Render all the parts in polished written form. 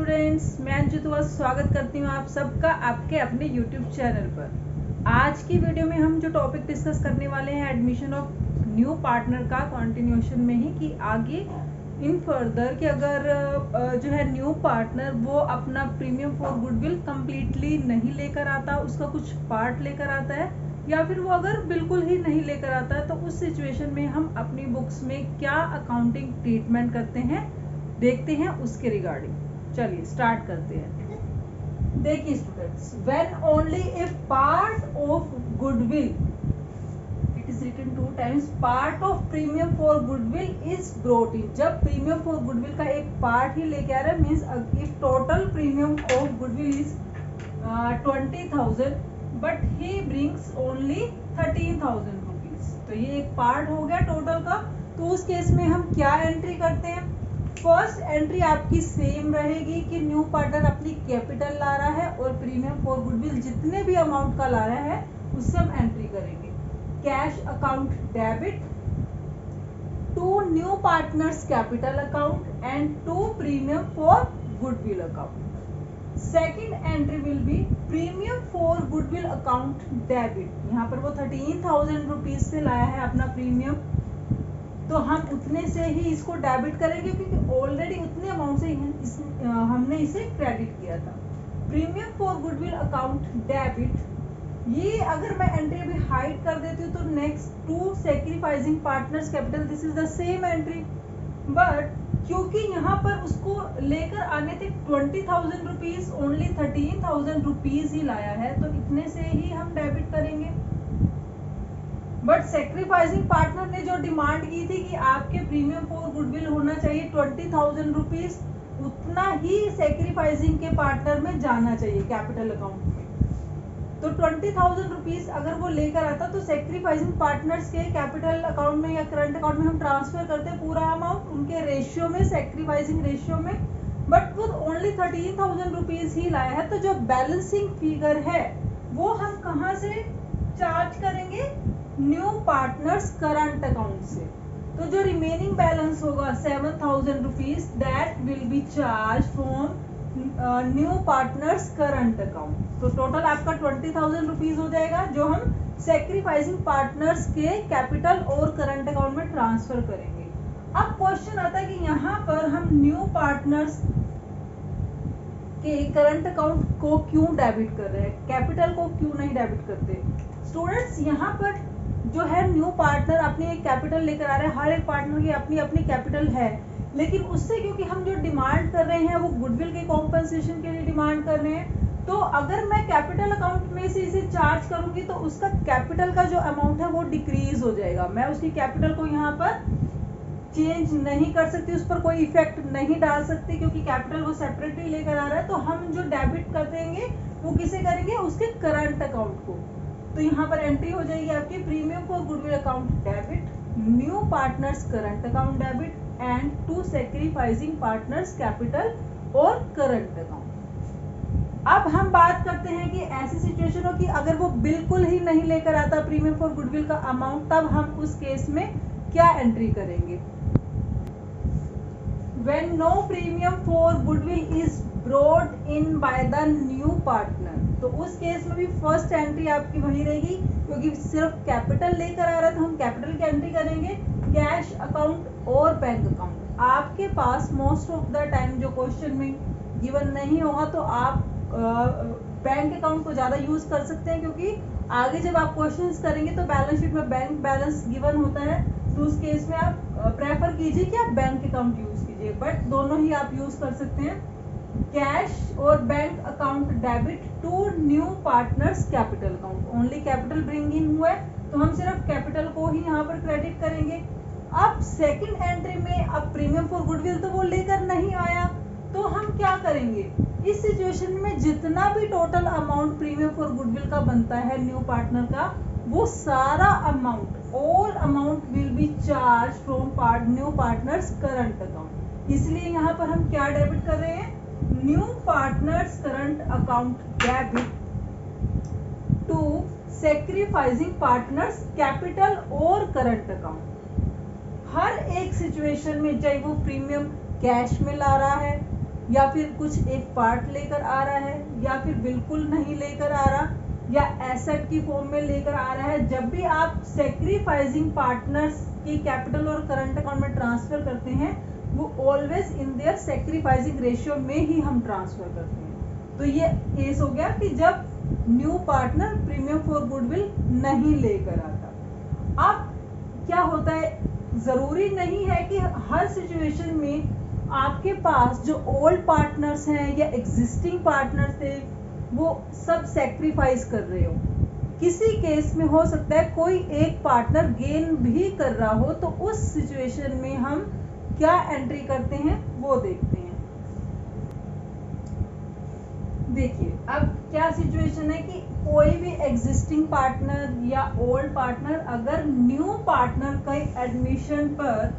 Students, मैं अंजित स्वागत करती हूँ आप सबका आपके अपने YouTube चैनल पर। आज की वीडियो में हम जो टॉपिक डिस्कस करने वाले हैं एडमिशन ऑफ न्यू पार्टनर का कंटिन्यूएशन में ही कि आगे इन फर्दर कि अगर जो है न्यू पार्टनर वो अपना प्रीमियम फॉर गुडविल कम्प्लीटली नहीं लेकर आता, उसका कुछ पार्ट लेकर आता है या फिर वो अगर बिल्कुल ही नहीं लेकर आता है, तो उस सिचुएशन में हम अपनी बुक्स में क्या अकाउंटिंग ट्रीटमेंट करते हैं देखते हैं उसके रिगार्डिंग। चलिए स्टार्ट करते हैं। देखिए students, when only a part of goodwill, it is written 2 times, part of premium for goodwill is brought in. जब प्रीमियम फॉर गुडविल का एक पार्ट ही लेके आ रहा है, means if total premium of goodwill is 20,000 but he brings only 13,000 rupees, तो ये एक part हो गया टोटल का। तो उस केस में हम क्या एंट्री करते हैं? फर्स्ट एंट्री आपकी सेम रहेगी कि न्यू पार्टनर अपनी कैपिटल ला रहा है और प्रीमियम फॉर गुडविल जितने भी अमाउंट का ला रहा है उससे हम एंट्री करेंगे। Cash account debit to new partners capital account and to premium for goodwill account. Second entry will be premium for goodwill account debit. यहाँ पर वो 13,000 रुपीज से लाया है अपना प्रीमियम, तो हम उतने से ही इसको डेबिट करेंगे क्योंकि ऑलरेडी उतने अमाउंट से हमने इसे क्रेडिट किया था। Premium for goodwill account debit, ये अगर मैं एंट्री अभी हाइड कर देती हूँ तो next to sacrificing partners capital, this is the same entry, but क्योंकि यहाँ पर उसको लेकर आने थे 20,000 रुपीज, ओनली 13,000 रुपीज ही लाया है, तो इतने से ही हम डेबिट करेंगे। बट सैक्रिफाइसिंग पार्टनर ने जो डिमांड की थी कि आपके प्रीमियम फॉर गुडविल होना चाहिए 20,000 रुपीज, उतना ही सैक्रिफाइसिंग के पार्टनर में जाना चाहिए कैपिटल अकाउंट में। तो 20,000 रुपीज अगर वो लेकर आता तो सैक्रिफाइसिंग पार्टनर्स के कैपिटल अकाउंट में या करंट अकाउंट में हम ट्रांसफर करते पूरा अमाउंट उनके रेशियो में, सैक्रिफाइसिंग रेशियो में, बट वो ओनली 13,000 रुपीज ही लाया है। तो जो बैलेंसिंग फिगर है वो हम कहाँ से चार्ज करेंगे? न्यू पार्टनर्स करंट अकाउंट से। तो जो रिमेनिंग बैलेंस होगा 7,000 rupees, that will be charge from new partners current account. तो टोटल आपका 20,000 रुपीज हो जाएगा जो हम सैक्रिफाइसिंग पार्टनर्स के कैपिटल और करंट अकाउंट में ट्रांसफर करेंगे। अब क्वेश्चन आता है कि यहाँ पर हम न्यू पार्टनर्स के करंट अकाउंट को क्यों डेबिट कर रहे हैं, कैपिटल को क्यों नहीं डेबिट करते? स्टूडेंट्स, यहाँ पर जो है न्यू पार्टनर अपनी एक कैपिटल लेकर आ रहे हैं, हर एक पार्टनर की अपनी अपनी कैपिटल है, लेकिन उससे क्योंकि हम जो डिमांड कर रहे हैं वो गुडविल के कॉम्पनसेशन के लिए डिमांड कर रहे हैं, तो अगर मैं कैपिटल अकाउंट में से इसे चार्ज करूंगी तो उसका कैपिटल का जो अमाउंट है वो डिक्रीज हो जाएगा। मैं उसकी कैपिटल को यहाँ पर चेंज नहीं कर सकती, उस पर कोई इफेक्ट नहीं डाल सकती क्योंकि कैपिटल वो सेपरेटली लेकर आ रहा है। तो हम जो डेबिट कर देंगे वो किसे करेंगे? उसके करंट अकाउंट को। तो यहाँ पर एंट्री हो जाएगी आपकी premium for goodwill account debit, new partners current account debit and to sacrificing partners capital और करंट अकाउंट। अब हम बात करते हैं कि ऐसी सिचुएशन हो कि अगर वो बिल्कुल ही नहीं लेकर आता प्रीमियम फॉर गुडविल का अमाउंट, तब हम उस केस में क्या एंट्री करेंगे? When no premium for goodwill is brought in by the new partner, तो उस केस में भी फर्स्ट एंट्री आपकी वही रहेगी क्योंकि सिर्फ कैपिटल लेकर आ रहा है, तो हम कैपिटल की एंट्री करेंगे। कैश अकाउंट और बैंक अकाउंट, आपके पास मोस्ट ऑफ द टाइम जो क्वेश्चन में गिवन नहीं होगा तो आप बैंक अकाउंट को ज्यादा यूज कर सकते हैं, क्योंकि आगे जब आप क्वेश्चंस करेंगे तो बैलेंस शीट में बैंक बैलेंस गिवन होता है, तो उस केस में आप प्रेफर कीजिए कि आप बैंक अकाउंट यूज कीजिए, बट दोनों ही आप यूज कर सकते हैं। कैश और bank account debit to new partners capital account, only capital bring in हुआ है तो हम सिर्फ कैपिटल को ही यहाँ पर क्रेडिट करेंगे। अब सेकंड एंट्री में अब प्रीमियम फॉर गुडविल तो वो लेकर नहीं आया, तो हम क्या करेंगे? इस सिचुएशन में जितना भी total amount premium for goodwill का बनता है न्यू पार्टनर का, वो सारा amount, all amount will be charge from new partners current account. इसलिए यहाँ पर हम क्या डेबिट कर रहे हैं? New partners current account debit to sacrificing partners capital और करंट अकाउंट। हर एक सिचुएशन में, चाहे वो प्रीमियम कैश में ला रहा है या फिर कुछ एक पार्ट लेकर आ रहा है, या फिर बिल्कुल नहीं लेकर आ रहा, या एसेट की फॉर्म में लेकर आ रहा है। जब भी आप सेक्रीफाइसिंग पार्टनर्स की कैपिटल और करंट अकाउंट में ट्रांसफर करते हैं, वो always in their sacrificing ratio में ही हम ट्रांसफर करते हैं। तो ये केस हो गया कि जब new partner premium for goodwill नहीं लेकर आता। अब क्या होता है, जरूरी नहीं है कि हर सिचुएशन में आपके पास जो ओल्ड पार्टनर्स हैं या एग्जिस्टिंग पार्टनर्स थे वो सब सेक्रीफाइस कर रहे हो। किसी केस में हो सकता है कोई एक पार्टनर गेन भी कर रहा हो, तो उस सिचुएशन में हम क्या एंट्री करते हैं वो देखते हैं। देखिए अब क्या सिचुएशन है कि कोई भी एग्जिस्टिंग पार्टनर या ओल्ड पार्टनर अगर न्यू पार्टनर का एडमिशन पर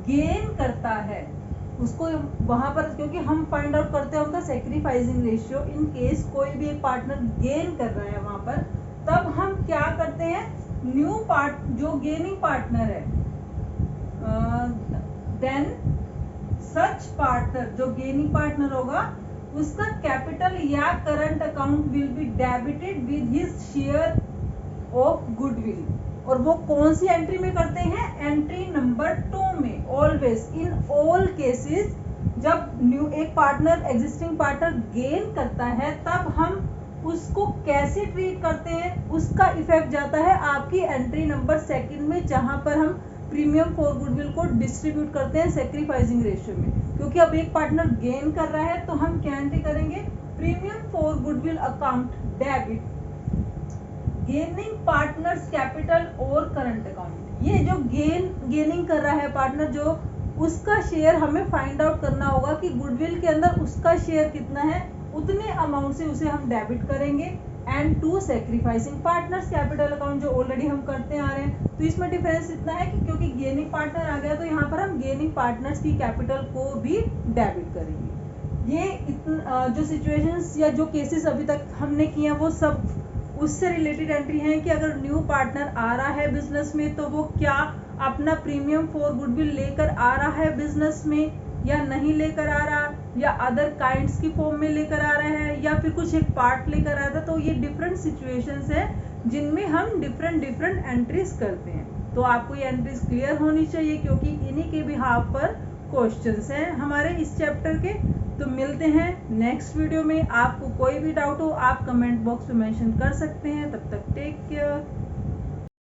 गेन करता है, उसको वहां पर, क्योंकि हम फाइंड आउट करते हैं उनका सेक्रीफाइसिंग रेशियो, इन केस कोई भी एक पार्टनर गेन कर रहा है वहां पर, तब हम क्या करते हैं, न्यू पार्ट जो गेनिंग पार्टनर है, देन सच पार्टनर जो गेनिंग पार्टनर होगा उसका कैपिटल या current account will be debited with his share of goodwill. और वो कौन सी एंट्री में करते हैं, एंट्री नंबर 2 में। ऑलवेज इन ऑल केसेस जब न्यू एक पार्टनर एग्जिस्टिंग पार्टनर गेन करता है, तब हम उसको कैसे ट्रीट करते हैं, उसका इफेक्ट जाता है आपकी एंट्री नंबर 2 में, जहां पर हम प्रीमियम फॉर गुडविल को डिस्ट्रीब्यूट करते हैं सेक्रीफाइसिंग रेशियो में। क्योंकि अब एक पार्टनर गेन कर रहा है तो हम क्या एंट्री करेंगे, premium for goodwill account debit gaining partners capital और करंट अकाउंट। ये जो गेनिंग कर रहा है पार्टनर, जो उसका शेयर हमें फाइंड आउट करना होगा कि गुडविल के अंदर उसका शेयर कितना है, उतने अमाउंट से उसे हम डेबिट करेंगे। And to sacrificing partners capital account जो ऑलरेडी हम करते आ रहे हैं। तो इसमें डिफरेंस इतना है कि क्योंकि गेनिंग पार्टनर आ गया तो यहाँ पर हम गेनिंग पार्टनर्स की कैपिटल को भी डेबिट करेंगे। ये जो सिचुएशंस या जो केसेस अभी तक हमने किए वो सब उससे रिलेटेड एंट्री हैं कि अगर न्यू पार्टनर आ रहा है बिजनेस में तो वो क्या अपना प्रीमियम फॉर गुडविल लेकर आ रहा है बिजनेस में या नहीं लेकर आ रहा, या अदर काइंड्स की फॉर्म में लेकर आ रहा है, या फिर कुछ एक पार्ट लेकर आ रहा था। तो ये डिफरेंट सिचुएशंस हैं जिनमें हम डिफरेंट एंट्रीज करते हैं। तो आपको ये एंट्रीज क्लियर होनी चाहिए क्योंकि इन्हीं के बिहाफ पर क्वेश्चंस हैं हमारे इस चैप्टर के। तो मिलते हैं नेक्स्ट वीडियो में। आपको कोई भी डाउट हो आप कमेंट बॉक्स में मेंशन कर सकते हैं। तब तक टेक केयर।